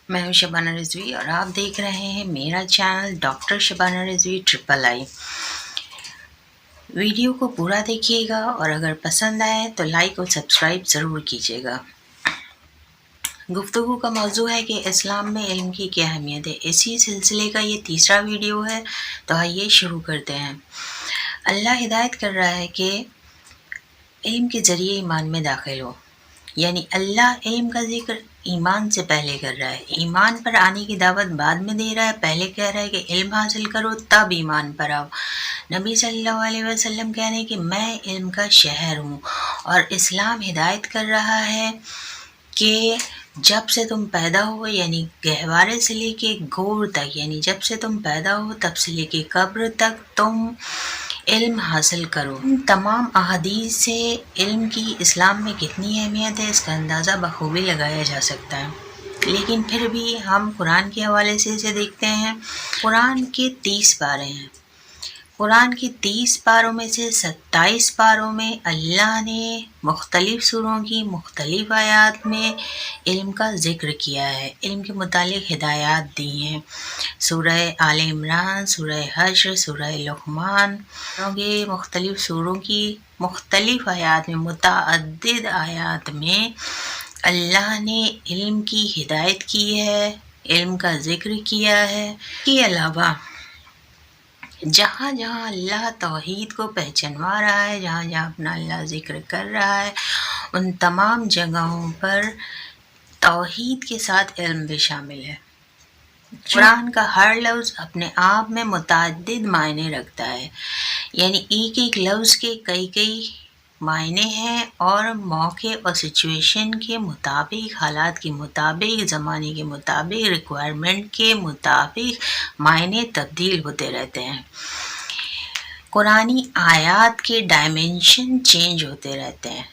میں ہوں شبانہ رضوی اور آپ دیکھ رہے ہیں میرا channel doctor Shabana Rizvi III۔ Video کو پورا دیکھیے گا اور اگر پسند آئے تو لائک اور سبسکرائب ضرور کیجیے گا۔ گفتگو کا موضوع ہے کہ اسلام میں علم کی کیا اہمیت ہے۔ اسی سلسلے کا یہ تیسرا ویڈیو ہے، تو آئیے شروع کرتے ہیں۔ اللہ ہدایت کر رہا ہے کہ علم کے ذریعے ایمان میں داخل ہو، یعنی اللہ علم کا ذکر ایمان سے پہلے کر رہا ہے، ایمان پر آنے کی دعوت بعد میں دے رہا ہے۔ پہلے کہہ رہا ہے کہ علم حاصل کرو تب ایمان پر آؤ۔ نبی صلی اللہ علیہ وسلم کہہ رہے ہیں کہ میں علم کا شہر ہوں، اور اسلام ہدایت کر رہا ہے کہ جب سے تم پیدا ہو، یعنی گہوارے سے لے کے گور تک، یعنی جب سے تم پیدا ہو تب سے لے کے قبر تک تم علم حاصل کرو۔ تمام احادیث سے علم کی اسلام میں کتنی اہمیت ہے اس کا اندازہ بخوبی لگایا جا سکتا ہے، لیکن پھر بھی ہم قرآن کے حوالے سے اسے دیکھتے ہیں۔ قرآن کے 30 پارے ہیں۔ قرآن کی 30 پاروں میں سے 27 پاروں میں اللہ نے مختلف سوروں کی مختلف آیات میں علم کا ذکر کیا ہے، علم کے متعلق ہدایات دی ہیں۔ سورہ آل عمران، سورہ حشر، سورہ لقمان کے مختلف سوروں کی مختلف آیات میں، متعدد آیات میں اللہ نے علم کی ہدایت کی ہے، علم کا ذکر کیا ہے۔ اس کے علاوہ جہاں جہاں اللہ توحید کو پہچانوا رہا ہے، جہاں جہاں اپنا اللہ ذکر کر رہا ہے، ان تمام جگہوں پر توحید کے ساتھ علم بھی شامل ہے۔ قرآن کا ہر لفظ اپنے آپ میں متعدد معنی رکھتا ہے، یعنی ایک ایک لفظ کے کئی کئی معنی ہیں، اور موقع اور سچویشن کے مطابق، حالات کے مطابق، زمانے کے مطابق، ریکوائرمنٹ کے مطابق معنی تبدیل ہوتے رہتے ہیں۔ قرآنی آیات کے ڈائمینشن چینج ہوتے رہتے ہیں۔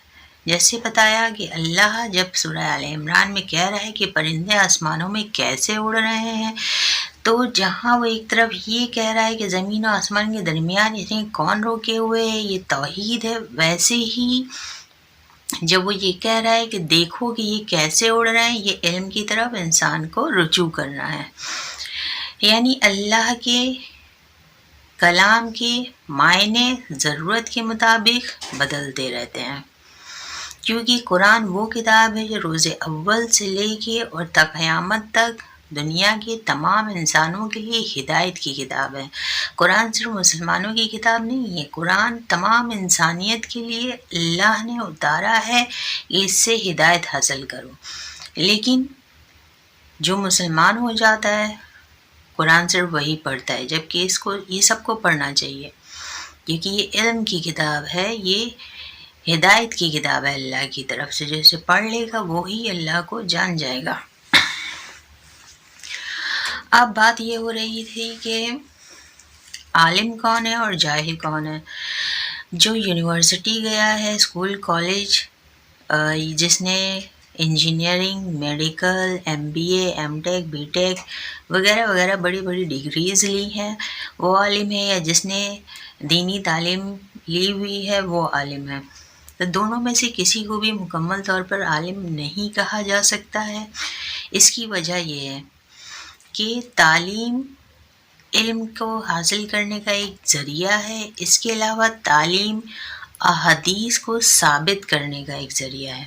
جیسے بتایا کہ اللہ جب سورہ آل عمران میں کہہ رہا ہے کہ پرندے آسمانوں میں کیسے اڑ رہے ہیں، تو جہاں وہ ایک طرف یہ کہہ رہا ہے کہ زمین و آسمان کے درمیان اسے کون روکے ہوئے ہے، یہ توحید ہے، ویسے ہی جب وہ یہ کہہ رہا ہے کہ دیکھو کہ یہ کیسے اڑ رہے ہیں، یہ علم کی طرف انسان کو رجوع کرنا ہے۔ یعنی اللہ کے کلام کے معنی ضرورت کے مطابق بدلتے رہتے ہیں، کیونکہ قرآن وہ کتاب ہے جو روز اول سے لے کے اور تا قیامت تک دنیا کے تمام انسانوں کے لیے ہدایت کی کتاب ہے۔ قرآن صرف مسلمانوں کی کتاب نہیں ہے، قرآن تمام انسانیت کے لیے اللہ نے اتارا ہے کہ اس سے ہدایت حاصل کرو۔ لیکن جو مسلمان ہو جاتا ہے قرآن صرف وہی پڑھتا ہے، جبکہ یہ سب کو پڑھنا چاہیے، کیونکہ یہ علم کی کتاب ہے، یہ ہدایت کی کتاب ہے اللہ کی طرف سے۔ جیسے پڑھ لے گا وہی اللہ کو جان جائے گا۔ اب بات یہ ہو رہی تھی کہ عالم کون ہے اور جاہل کون ہے۔ جو یونیورسٹی گیا ہے، اسکول، کالج، جس نے engineering, medical, MBA، M.Tech، B.Tech وغیرہ وغیرہ بڑی بڑی ڈگریز لی ہیں، وہ عالم ہے، یا جس نے دینی تعلیم لی ہوئی ہے وہ عالم ہے۔ تو دونوں میں سے کسی کو بھی مکمل طور پر عالم نہیں کہا جا سکتا ہے۔ اس کی وجہ یہ ہے کہ تعلیم علم کو حاصل کرنے کا ایک ذریعہ ہے، اس کے علاوہ تعلیم احادیث کو ثابت کرنے کا ایک ذریعہ ہے۔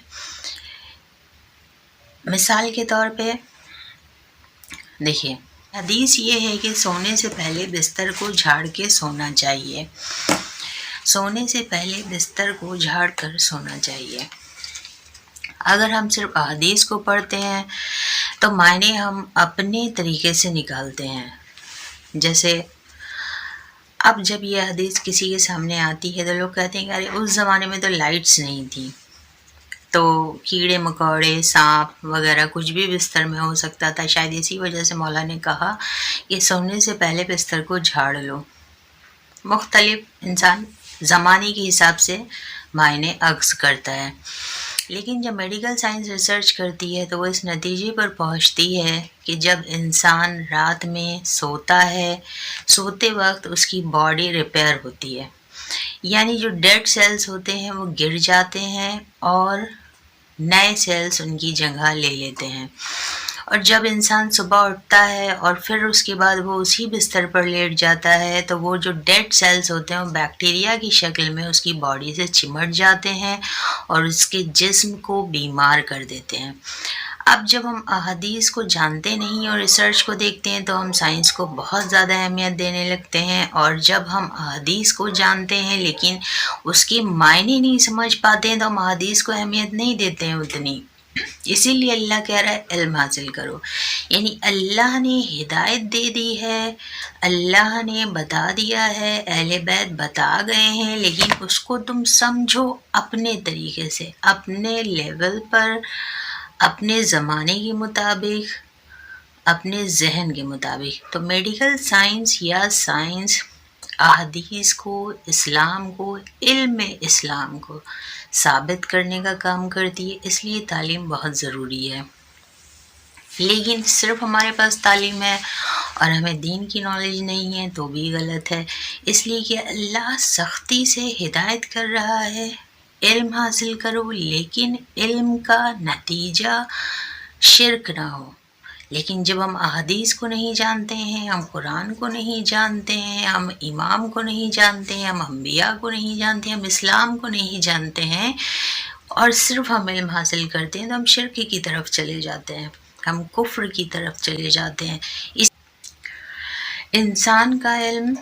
مثال کے طور پہ دیکھیے، حدیث یہ ہے کہ سونے سے پہلے بستر کو جھاڑ کے سونا چاہیے، سونے سے پہلے بستر کو جھاڑ کر سونا چاہیے۔ اگر ہم صرف احادیث کو پڑھتے ہیں تو معنی ہم اپنے طریقے سے نکالتے ہیں۔ جیسے اب جب یہ حدیث کسی کے سامنے آتی ہے تو لوگ کہتے ہیں کہ ارے اس زمانے میں تو لائٹس نہیں تھیں، تو کیڑے مکوڑے، سانپ وغیرہ کچھ بھی بستر میں ہو سکتا تھا، شاید اسی وجہ سے مولا نے کہا کہ سونے سے پہلے بستر کو جھاڑ لو۔ مختلف انسان زمانے کے حساب سے معنی اخذ کرتا ہے، لیکن جب میڈیکل سائنس ریسرچ کرتی ہے تو وہ اس نتیجے پر پہنچتی ہے کہ جب انسان رات میں سوتا ہے، سوتے وقت اس کی باڈی ریپیئر ہوتی ہے، یعنی جو ڈیڈ سیلز ہوتے ہیں وہ گر جاتے ہیں اور نئے سیلز ان کی جگہ لے لیتے ہیں، اور جب انسان صبح اٹھتا ہے اور پھر اس کے بعد وہ اسی بستر پر لیٹ جاتا ہے تو وہ جو ڈیڈ سیلز ہوتے ہیں وہ بیکٹیریا کی شکل میں اس کی باڈی سے چمٹ جاتے ہیں اور اس کے جسم کو بیمار کر دیتے ہیں۔ اب جب ہم احادیث کو جانتے نہیں اور ریسرچ کو دیکھتے ہیں تو ہم سائنس کو بہت زیادہ اہمیت دینے لگتے ہیں، اور جب ہم احادیث کو جانتے ہیں لیکن اس کے معنی نہیں سمجھ پاتے ہیں تو ہم احادیث کو اہمیت نہیں دیتے ہیں اتنی۔ اسی لیے اللہ کہہ رہا ہے علم حاصل کرو، یعنی اللہ نے ہدایت دے دی ہے، اللہ نے بتا دیا ہے، اہل بیت بتا گئے ہیں، لیکن اس کو تم سمجھو اپنے طریقے سے، اپنے لیول پر، اپنے زمانے کے مطابق، اپنے ذہن کے مطابق۔ تو میڈیکل سائنس یا سائنس احادیث کو، اسلام کو، علم اسلام کو ثابت کرنے کا کام کرتی ہے، اس لیے تعلیم بہت ضروری ہے۔ لیکن صرف ہمارے پاس تعلیم ہے اور ہمیں دین کی نالج نہیں ہے تو بھی غلط ہے، اس لیے کہ اللہ سختی سے ہدایت کر رہا ہے، علم حاصل کرو، لیکن علم کا نتیجہ شرک نہ ہو۔ لیکن جب ہم احادیث کو نہیں جانتے ہیں، ہم قرآن کو نہیں جانتے ہیں، ہم امام کو نہیں جانتے ہیں، ہم انبیاء کو نہیں جانتے، ہم اسلام کو نہیں جانتے ہیں، اور صرف ہم علم حاصل کرتے ہیں تو ہم شرک کی طرف چلے جاتے ہیں، ہم کفر کی طرف چلے جاتے ہیں۔ اس انسان کا علم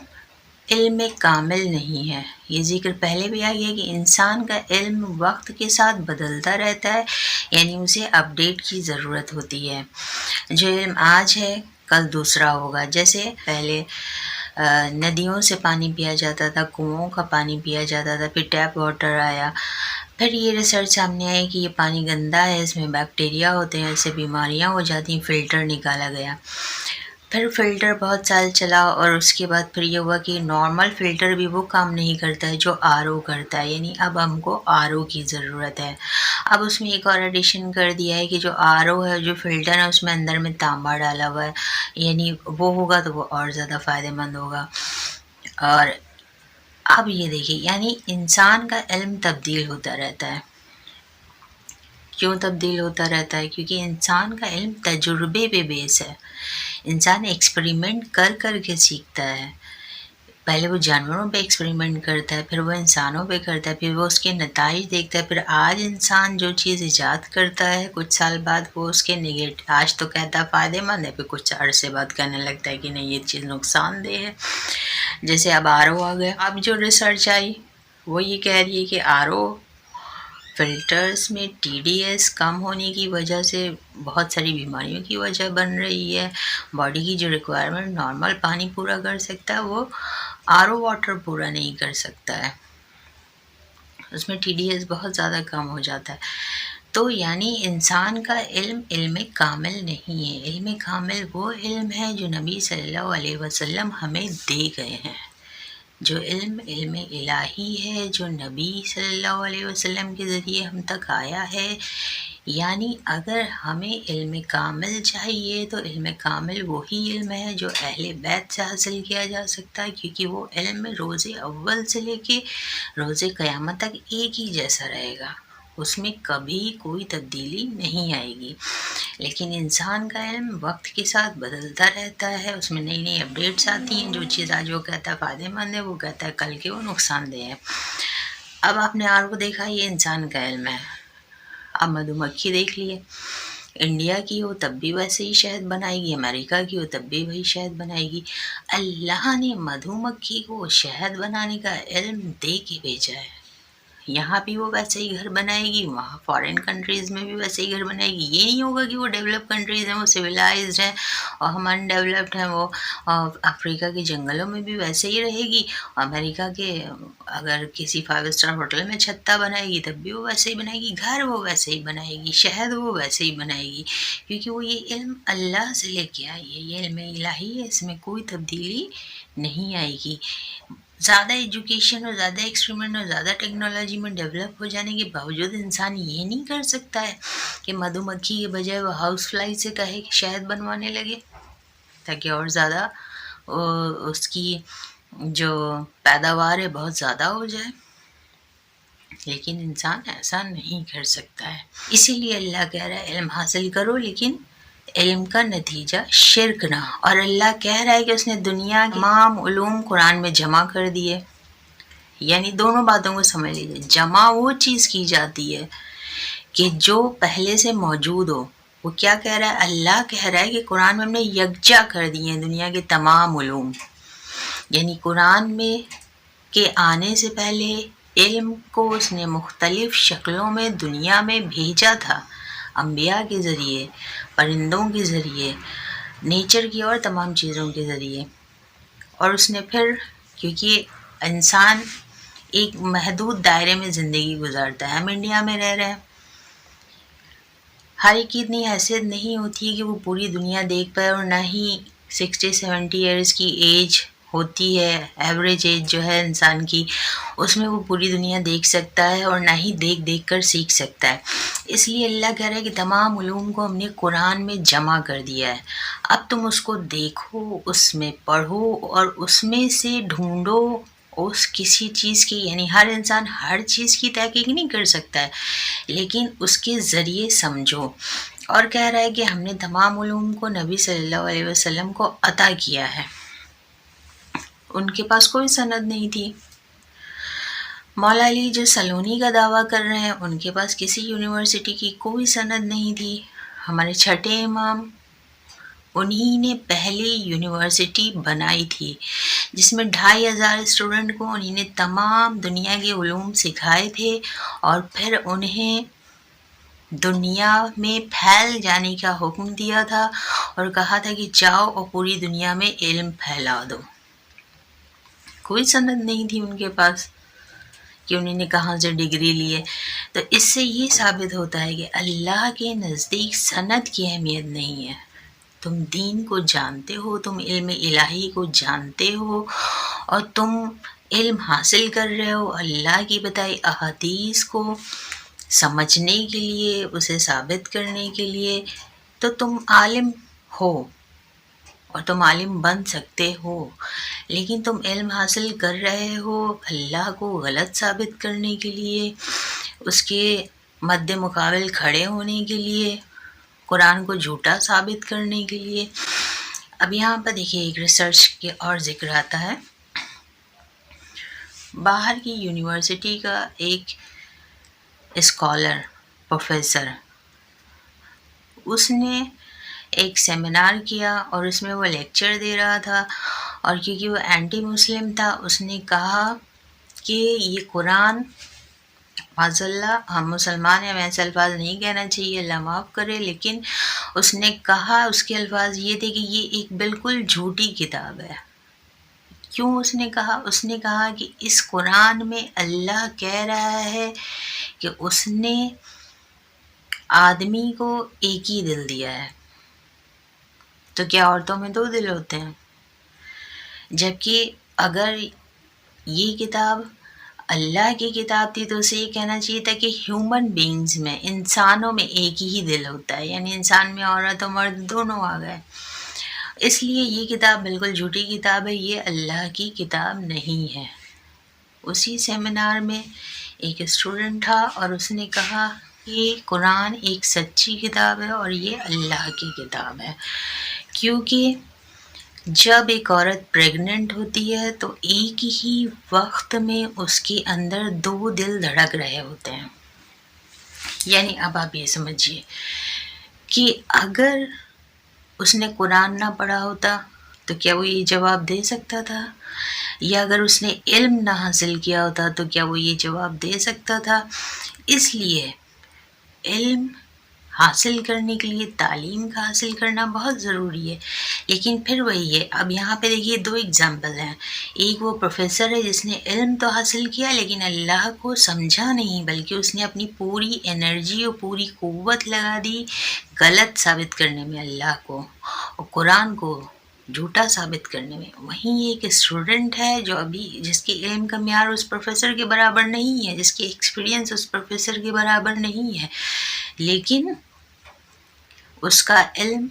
کامل نہیں ہے، یہ ذکر پہلے بھی آئی ہے کہ انسان کا علم وقت کے ساتھ بدلتا رہتا ہے، یعنی اسے اپڈیٹ کی ضرورت ہوتی ہے۔ جو علم آج ہے کل دوسرا ہوگا، جیسے پہلے ندیوں سے پانی پیا جاتا تھا، کنوؤں کا پانی پیا جاتا تھا، پھر ٹیپ واٹر آیا، پھر یہ ریسرچ سامنے آئی کہ یہ پانی گندا ہے، اس میں بیکٹیریا ہوتے ہیں، اس سے بیماریاں ہو جاتی ہیں، فلٹر نکالا گیا۔ پھر فلٹر بہت سال چلا اور اس کے بعد پھر یہ ہوا کہ نارمل فلٹر بھی وہ کام نہیں کرتا ہے جو آر او کرتا ہے، یعنی اب ہم کو آر او کی ضرورت ہے۔ اب اس میں ایک اور ایڈیشن کر دیا ہے کہ جو آر او ہے، جو فلٹر ہے، اس میں اندر میں تانبا ڈالا ہوا ہے، یعنی وہ ہوگا تو وہ اور زیادہ فائدہ مند ہوگا۔ اور اب یہ دیکھیے، یعنی انسان کا علم تبدیل ہوتا رہتا ہے۔ کیوں تبدیل ہوتا رہتا ہے؟ کیونکہ انسان کا علم تجربے پہ بیس ہے، انسان ایکسپریمنٹ کر کر کے سیکھتا ہے۔ پہلے وہ جانوروں پہ ایکسپریمنٹ کرتا ہے، پھر وہ انسانوں پہ کرتا ہے، پھر وہ اس کے نتائج دیکھتا ہے، پھر آج انسان جو چیز ایجاد کرتا ہے کچھ سال بعد وہ اس کے آج تو کہتا ہے فائدہ مند ہے، پھر کچھ عرصے بعد کہنے لگتا ہے کہ نہیں یہ چیز نقصان دہ ہے۔ جیسے اب آر او آ گیا، اب جو ریسرچ آئی وہ یہ کہہ رہی ہے کہ آر او فلٹرز میں ٹی ڈی ایس کم ہونے کی وجہ سے بہت ساری بیماریوں کی وجہ بن رہی ہے۔ باڈی کی جو ریکوائرمنٹ نارمل پانی پورا کر سکتا ہے وہ آر او واٹر پورا نہیں کر سکتا ہے، اس میں ٹی ڈی ایس بہت زیادہ کم ہو جاتا ہے۔ تو یعنی انسان کا علم کامل نہیں ہے، علم کامل وہ علم ہے جو نبی صلی اللہ علیہ وسلم ہمیں دے گئے ہیں۔ جو علم الہی ہے، جو نبی صلی اللہ علیہ وسلم کے ذریعے ہم تک آیا ہے، یعنی اگر ہمیں علم کامل چاہیے تو علم کامل وہی علم ہے جو اہل بیت سے حاصل کیا جا سکتا ہے، کیونکہ وہ علم روز اول سے لے کے روز قیامت تک ایک ہی جیسا رہے گا، اس میں کبھی کوئی تبدیلی نہیں آئے گی۔ لیکن انسان کا علم وقت کے ساتھ بدلتا رہتا ہے، اس میں نئی نئی اپڈیٹس آتی ہیں، جو چیز آج وہ کہتا ہے فائدہ مند ہے وہ کہتا ہے کل کے وہ نقصان دہ ہے۔ اب آپ نے آر کو دیکھا، یہ انسان کا علم ہے۔ اب مدھو مکھی دیکھ لیے، انڈیا کی ہو تب بھی ویسے ہی شہد بنائے گی، امریکہ کی ہو تب بھی وہی شہد بنائے گی۔ اللہ نے مدھو مکھی کو شہد بنانے کا علم دے کے بھیجا ہے، یہاں بھی وہ ویسے ہی گھر بنائے گی، وہاں فارن کنٹریز میں بھی ویسے ہی گھر بنائے گی۔ یہ نہیں ہوگا کہ وہ ڈیولپ کنٹریز ہیں، وہ سویلائزڈ ہیں اور ہم ان ڈیولپڈ ہیں، وہ افریقہ کے جنگلوں میں بھی ویسے ہی رہے گی، امریکہ کے اگر کسی 5 اسٹار ہوٹل میں چھتہ بنائے گی تب بھی وہ ویسے ہی بنائے گی، گھر وہ ویسے ہی بنائے گی، شہد وہ ویسے ہی بنائے گی، کیونکہ وہ یہ علم اللہ سے لے کے آئی ہے، یہ علم الہی ہے، اس میں کوئی تبدیلی نہیں آئے گی۔ زیادہ ایجوکیشن اور زیادہ ایکسپریمنٹ اور زیادہ ٹیکنالوجی میں ڈیولپ ہو جانے کے باوجود انسان یہ نہیں کر سکتا ہے کہ مدھو مکھی کے بجائے وہ ہاؤس فلائی سے کہے کہ شہد بنوانے لگے تاکہ اور زیادہ اس کی جو پیداوار ہے بہت زیادہ ہو جائے، لیکن انسان ایسا نہیں کر سکتا ہے۔ اسی لیے اللہ کہہ رہا ہے علم حاصل کرو لیکن علم کا نتیجہ شرک نہ، اور اللہ کہہ رہا ہے کہ اس نے دنیا کے تمام علوم قرآن میں جمع کر دیے. یعنی دونوں باتوں کو سمجھ لیجیے، جمع وہ چیز کی جاتی ہے کہ جو پہلے سے موجود ہو. وہ کیا کہہ رہا ہے؟ اللہ کہہ رہا ہے کہ قرآن میں ہم نے یکجا کر دیے ہیں دنیا کے تمام علوم. یعنی قرآن میں کے آنے سے پہلے علم کو اس نے مختلف شکلوں میں دنیا میں بھیجا تھا، انبیاء کے ذریعے، پرندوں کے ذریعے، نیچر کی اور تمام چیزوں کے ذریعے. اور اس نے پھر، کیونکہ انسان ایک محدود دائرے میں زندگی گزارتا ہے، ہم انڈیا میں رہ رہے ہیں، ہر ایک کی اتنی حیثیت نہیں ہوتی ہے کہ وہ پوری دنیا دیکھ پائے، اور نہ ہی 60-70 ایئرس کی ایج ہوتی ہے، ایوریج ایج جو ہے انسان کی، اس میں وہ پوری دنیا دیکھ سکتا ہے، اور نہ ہی دیکھ دیکھ کر سیکھ سکتا ہے. اس لیے اللہ کہہ رہا ہے کہ تمام علوم کو ہم نے قرآن میں جمع کر دیا ہے. اب تم اس کو دیکھو، اس میں پڑھو، اور اس میں سے ڈھونڈو اس کسی چیز کی. یعنی ہر انسان ہر چیز کی تحقیق نہیں کر سکتا ہے، لیکن اس کے ذریعے سمجھو. اور کہہ رہا ہے کہ ہم نے تمام علوم کو نبی صلی اللہ علیہ وسلم کو عطا کیا ہے. ان کے پاس کوئی سند نہیں تھی. مولا علی جو سلونی کا دعویٰ کر رہے ہیں، ان کے پاس کسی یونیورسٹی کی کوئی سند نہیں تھی. ہمارے چھٹے امام، انہی نے پہلی یونیورسٹی بنائی تھی جس میں 2500 اسٹوڈنٹ کو انہی نے تمام دنیا کے علوم سکھائے تھے، اور پھر انہیں دنیا میں پھیل جانے کا حکم دیا تھا، اور کہا تھا کہ جاؤ اور پوری دنیا میں علم پھیلا دو. کوئی سند نہیں تھی ان کے پاس کہ انہوں نے کہاں سے ڈگری لی ہے. تو اس سے یہ ثابت ہوتا ہے کہ اللہ کے نزدیک سند کی اہمیت نہیں ہے. تم دین کو جانتے ہو، تم علم الہی کو جانتے ہو، اور تم علم حاصل کر رہے ہو اللہ کی بتائی احادیث کو سمجھنے کے لیے، اسے ثابت کرنے کے لیے، تو تم عالم ہو اور تم عالم بن سکتے ہو. لیکن تم علم حاصل کر رہے ہو اللہ کو غلط ثابت کرنے کے لیے، اس کے مد مقابل کھڑے ہونے کے لیے، قرآن کو جھوٹا ثابت کرنے کے لیے. اب یہاں پر دیکھیے ایک ریسرچ کے اور ذکر آتا ہے. باہر کی یونیورسٹی کا ایک اسکالر، پروفیسر، اس نے ایک سیمینار کیا اور اس میں وہ لیکچر دے رہا تھا، اور کیونکہ وہ اینٹی مسلم تھا، اس نے کہا کہ یہ قرآن، معاذ اللہ ہم مسلمان ہیں، ہمیں ایسے الفاظ نہیں کہنا چاہیے، اللہ معاف کرے، لیکن اس نے کہا، اس کے الفاظ یہ تھے کہ یہ ایک بالکل جھوٹی کتاب ہے. کیوں اس نے کہا؟ اس نے کہا کہ اس قرآن میں اللہ کہہ رہا ہے کہ اس نے آدمی کو ایک ہی دل دیا ہے، تو کیا عورتوں میں 2 دل ہوتے ہیں؟ جبکہ اگر یہ کتاب اللہ کی کتاب تھی تو اسے یہ کہنا چاہیے تھا کہ ہیومن بینگز میں، انسانوں میں ایک ہی دل ہوتا ہے، یعنی انسان میں عورت و مرد دونوں آ گئے. اس لیے یہ کتاب بالکل جھوٹی کتاب ہے، یہ اللہ کی کتاب نہیں ہے. اسی سیمینار میں ایک اسٹوڈنٹ تھا اور اس نے کہا کہ قرآن ایک سچی کتاب ہے اور یہ اللہ کی کتاب ہے، کیونکہ جب ایک عورت پریگننٹ ہوتی ہے تو ایک ہی وقت میں اس کے اندر 2 دل دھڑک رہے ہوتے ہیں. یعنی اب آپ یہ سمجھیے کہ اگر اس نے قرآن نہ پڑھا ہوتا تو کیا وہ یہ جواب دے سکتا تھا؟ یا اگر اس نے علم نہ حاصل کیا ہوتا تو کیا وہ یہ جواب دے سکتا تھا؟ اس لیے علم حاصل کرنے کے لیے تعلیم کا حاصل کرنا بہت ضروری ہے. لیکن پھر وہی ہے، اب یہاں پہ دیکھیے 2 ایگزامپل ہیں. ایک وہ پروفیسر ہے جس نے علم تو حاصل کیا لیکن اللہ کو سمجھا نہیں، بلکہ اس نے اپنی پوری انرجی اور پوری قوت لگا دی غلط ثابت کرنے میں اللہ کو، اور قرآن کو جھوٹا ثابت کرنے میں. وہیں ایک اسٹوڈنٹ ہے جو ابھی، جس کے علم کا معیار اس پروفیسر کے برابر نہیں ہے، جس کی ایکسپیرینس اس پروفیسر کے برابر نہیں ہے، لیکن اس کا علم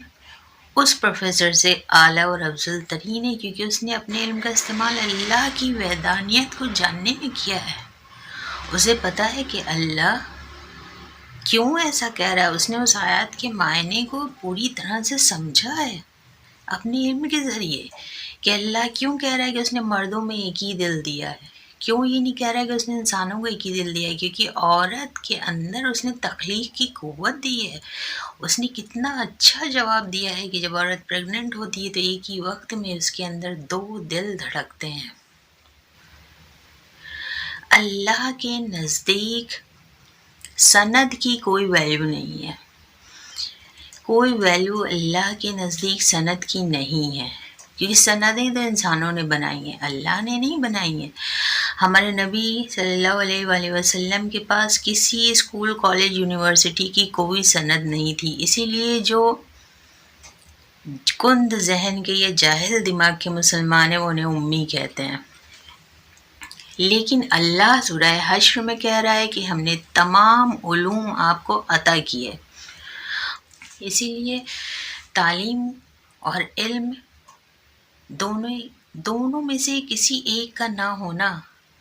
اس پروفیسر سے اعلیٰ اور افضل ترین ہے، کیونکہ اس نے اپنے علم کا استعمال اللہ کی وحدانیت کو جاننے میں کیا ہے. اسے پتہ ہے کہ اللہ کیوں ایسا کہہ رہا ہے؟ اس نے اس آیات کے معنی کو پوری طرح سے سمجھا ہے اپنے علم کے ذریعے کہ اللہ کیوں کہہ رہا ہے کہ اس نے مردوں میں ایک ہی دل دیا ہے؟ کیوں یہ نہیں کہہ رہا ہے کہ اس نے انسانوں کو ایک ہی دل دیا ہے؟ کیونکہ عورت کے اندر اس نے تخلیق کی قوت دی ہے۔ اس نے کتنا اچھا جواب دیا ہے کہ جب عورت پریگننٹ ہوتی ہے تو ایک ہی وقت میں اس کے اندر 2 دل دھڑکتے ہیں۔ اللہ کے نزدیک سند کی کوئی ویلیو نہیں ہے، کوئی ویلیو اللہ کے نزدیک سند کی نہیں ہے، کیونکہ سندیں تو انسانوں نے بنائی ہیں، اللہ نے نہیں بنائی ہیں۔ ہمارے نبی صلی اللہ علیہ وآلہ وسلم کے پاس کسی اسکول، کالج، یونیورسٹی کی کوئی سند نہیں تھی، اسی لیے جو کند ذہن کے یا جاہل دماغ کے مسلمان ہیں وہ انہیں امی کہتے ہیں۔ لیکن اللہ سورہ حشر میں کہہ رہا ہے کہ ہم نے تمام علوم آپ کو عطا کیے، اسی لیے تعلیم اور علم دونوں میں سے کسی ایک کا نہ ہونا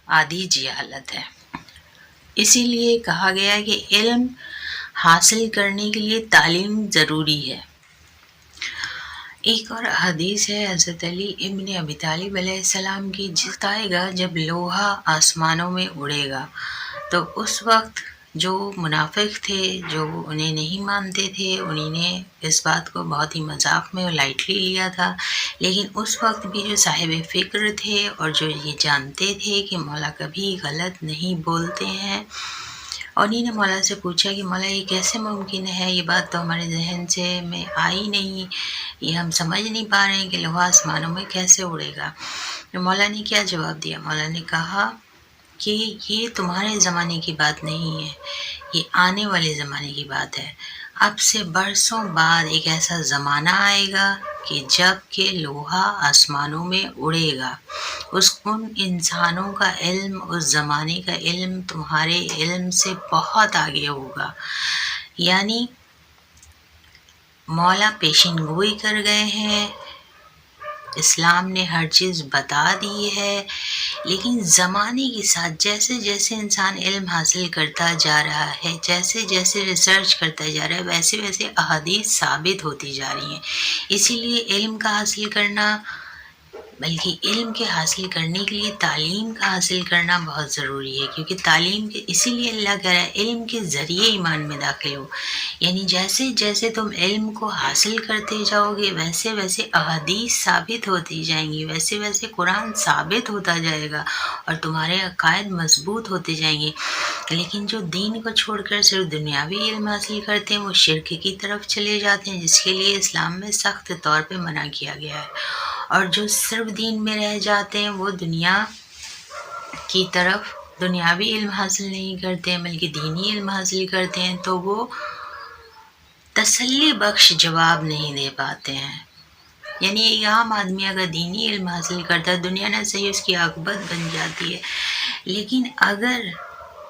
آدھی جہالت ہے۔ اسی لیے کہا گیا کہ علم حاصل کرنے کے لیے تعلیم ضروری ہے۔ ایک اور حدیث ہے حضرت علی ابن ابی طالب علیہ السلام کی، جس آئے گا جب لوہا آسمانوں میں اڑے گا تو اس وقت جو منافق تھے، جو انہیں نہیں مانتے تھے، انہیں نے اس بات کو بہت ہی مذاق میں اور لائٹلی لیا تھا، لیکن اس وقت بھی جو صاحب فکر تھے اور جو یہ جانتے تھے کہ مولا کبھی غلط نہیں بولتے ہیں، اور انہیں نے مولا سے پوچھا کہ مولا یہ کیسے ممکن ہے، یہ بات تو ہمارے ذہن سے میں آئی نہیں، یہ ہم سمجھ نہیں پا رہے ہیں کہ لوہا آسمانوں میں کیسے اڑے گا۔ تو مولا نے کیا جواب دیا؟ مولا نے کہا کہ یہ تمہارے زمانے کی بات نہیں ہے، یہ آنے والے زمانے کی بات ہے۔ اب سے برسوں بعد ایک ایسا زمانہ آئے گا کہ جب کہ لوہا آسمانوں میں اڑے گا، ان انسانوں کا علم، اس زمانے کا علم تمہارے علم سے بہت آگے ہوگا۔ یعنی مولا پیشین گوئی کر گئے ہیں، اسلام نے ہر چیز بتا دی ہے، لیکن زمانے کے ساتھ جیسے جیسے انسان علم حاصل کرتا جا رہا ہے، جیسے جیسے ریسرچ کرتا جا رہا ہے، ویسے ویسے احادیث ثابت ہوتی جا رہی ہیں۔ اسی لیے علم کا حاصل کرنا، بلکہ علم کے حاصل کرنے کے لیے تعلیم کا حاصل کرنا بہت ضروری ہے، کیونکہ تعلیم کے اسی لیے اللہ کہہ رہا ہے علم کے ذریعے ایمان میں داخل ہو۔ یعنی جیسے جیسے تم علم کو حاصل کرتے جاؤ گے ویسے ویسے احادیث ثابت ہوتی جائیں گی، ویسے ویسے قرآن ثابت ہوتا جائے گا اور تمہارے عقائد مضبوط ہوتے جائیں گے۔ لیکن جو دین کو چھوڑ کر صرف دنیاوی علم حاصل کرتے ہیں وہ شرک کی طرف چلے جاتے ہیں، جس کے لیے اسلام میں سخت طور پہ منع کیا گیا ہے۔ اور جو صرف دین میں رہ جاتے ہیں وہ دنیا کی طرف دنیاوی علم حاصل نہیں کرتے ہیں بلکہ دینی علم حاصل کرتے ہیں، تو وہ تسلی بخش جواب نہیں دے پاتے ہیں۔ یعنی ایک عام آدمی اگر دینی علم حاصل کرتا ہے، دنیا نہ صحیح اس کی عاقبت بن جاتی ہے، لیکن اگر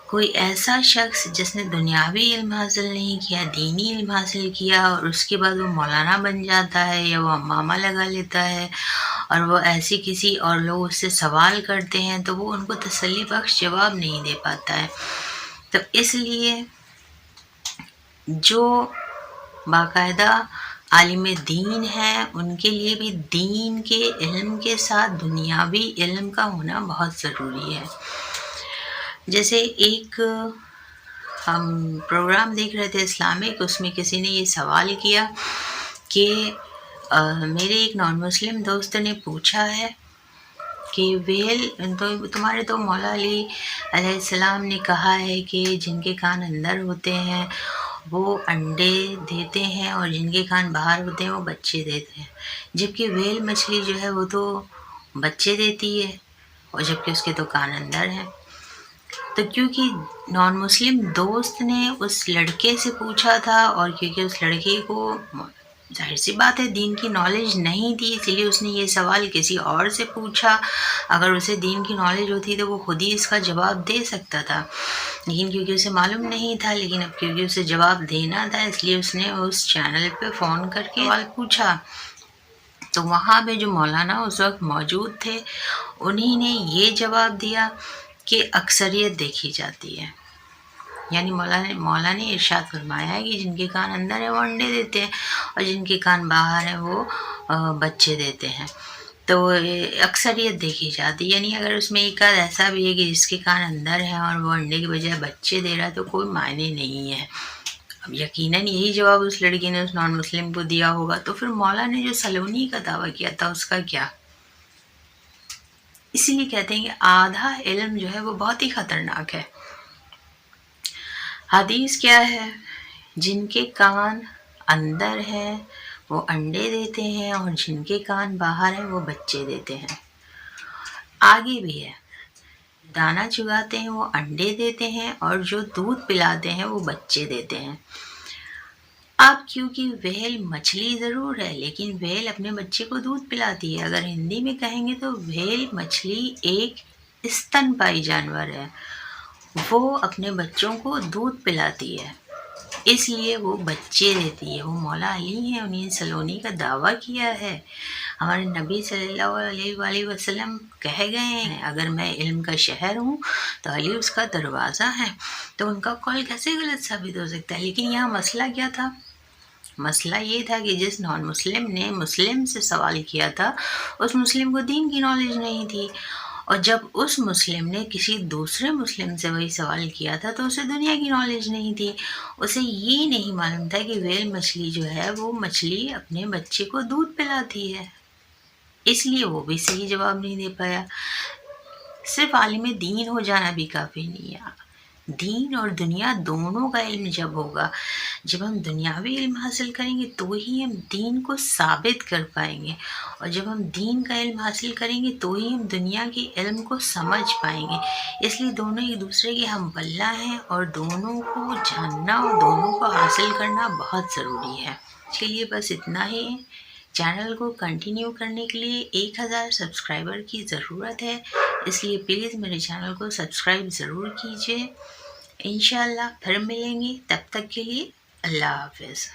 کوئی ایسا شخص جس نے دنیاوی علم حاصل نہیں کیا، دینی علم حاصل کیا، اور اس کے بعد وہ مولانا بن جاتا ہے یا وہ امامہ لگا لیتا ہے اور وہ ایسی کسی اور لوگ اس سے سوال کرتے ہیں تو وہ ان کو تسلی بخش جواب نہیں دے پاتا ہے۔ تو اس لیے جو باقاعدہ عالم دین ہے ان کے لیے بھی دین کے علم کے ساتھ دنیاوی علم کا ہونا بہت ضروری ہے۔ جیسے ایک ہم پروگرام دیکھ رہے تھے اسلامک، اس میں کسی نے یہ سوال کیا کہ میرے ایک نان مسلم دوست نے پوچھا ہے کہ تمہارے تو مولا علی علیہ السلام نے کہا ہے کہ جن کے کان اندر ہوتے ہیں وہ انڈے دیتے ہیں اور جن کے کان باہر ہوتے ہیں وہ بچے دیتے ہیں، جبکہ ویل مچھلی جو ہے وہ تو بچے دیتی ہے اور جبکہ اس کے تو کان اندر ہیں۔ تو کیونکہ نان مسلم دوست نے اس لڑکے سے پوچھا تھا اور کیونکہ اس لڑکے کو ظاہر سی بات ہے دین کی نالج نہیں تھی، اسی لیے اس نے یہ سوال کسی اور سے پوچھا۔ اگر اسے دین کی نالج ہوتی تو وہ خود ہی اس کا جواب دے سکتا تھا، لیکن کیونکہ اسے معلوم نہیں تھا، لیکن اب کیونکہ اسے جواب دینا تھا اس لیے اس نے اس چینل پہ فون کر کے سوال پوچھا۔ تو وہاں پہ جو مولانا اس وقت موجود تھے انہی نے یہ جواب دیا کہ اکثریت دیکھی جاتی ہے، یعنی مولا نے ارشاد فرمایا ہے کہ جن کے کان اندر ہیں وہ انڈے دیتے ہیں اور جن کے کان باہر ہیں وہ بچے دیتے ہیں. تو اکثریت دیکھی جاتی ہے، یعنی اگر اس میں ایک آدھ ایسا بھی ہے کہ جس کے کان اندر ہے اور وہ انڈے کے بجائے بچے دے رہا ہے تو کوئی معنی نہیں ہے. اب یقیناً یہی جواب اس لڑکی نے اس نان مسلم کو دیا ہوگا، تو پھر مولا نے جو سلونی کا دعویٰ کیا تھا اس کا کیا؟ اسی لیے کہتے ہیں کہ آدھا علم جو ہے وہ بہت ہی خطرناک ہے. حدیث کیا ہے؟ جن کے کان اندر ہے وہ انڈے دیتے ہیں اور جن کے کان باہر ہیں وہ بچے دیتے ہیں. آگے بھی ہے، دانا چگاتے ہیں وہ انڈے دیتے ہیں اور جو دودھ پلاتے ہیں وہ بچے دیتے ہیں. اب کیونکہ ویل مچھلی ضرور ہے لیکن ویل اپنے بچے کو دودھ پلاتی ہے. اگر ہندی میں کہیں گے تو ویل مچھلی ایک ستنپائی جانور ہے، وہ اپنے بچوں کو دودھ پلاتی ہے، اس لیے وہ بچے دیتی ہے. وہ مولا علی ہیں، انہیں سلونی کا دعویٰ کیا ہے. ہمارے نبی صلی اللہ علیہ وآلہ وسلم کہہ گئے ہیں اگر میں علم کا شہر ہوں تو علی اس کا دروازہ ہے. تو ان کا قول کیسے غلط ثابت ہو سکتا ہے؟ لیکن یہاں مسئلہ کیا تھا؟ مسئلہ یہ تھا کہ جس نان مسلم نے مسلم سے سوال کیا تھا اس مسلم کو دین کی نالج نہیں تھی، اور جب اس مسلم نے کسی دوسرے مسلم سے وہی سوال کیا تھا تو اسے دنیا کی نالج نہیں تھی. اسے یہ نہیں معلوم تھا کہ ویل مچھلی جو ہے وہ مچھلی اپنے بچے کو دودھ پلاتی ہے، اس لیے وہ بھی صحیح جواب نہیں دے پایا. صرف عالم دین ہو جانا بھی کافی نہیں ہے. دین اور دنیا دونوں کا علم جب ہوگا، جب ہم دنیاوی علم حاصل کریں گے تو ہی ہم دین کو ثابت کر پائیں گے، اور جب ہم دین کا علم حاصل کریں گے تو ہی ہم دنیا کے علم کو سمجھ پائیں گے. اس لیے دونوں ایک دوسرے کے ہم پلہ ہیں اور دونوں کو جاننا اور دونوں کو حاصل کرنا بہت ضروری ہے. چلیے بس اتنا ہی. چینل کو کنٹینیو کرنے کے لیے 1000 سبسکرائبر کی ضرورت ہے، اس لیے پلیز میرے چینل کو سبسکرائب ضرور کیجیے. انشاءاللہ پھر ملیں گے، تب تک کے لیے اللہ حافظ.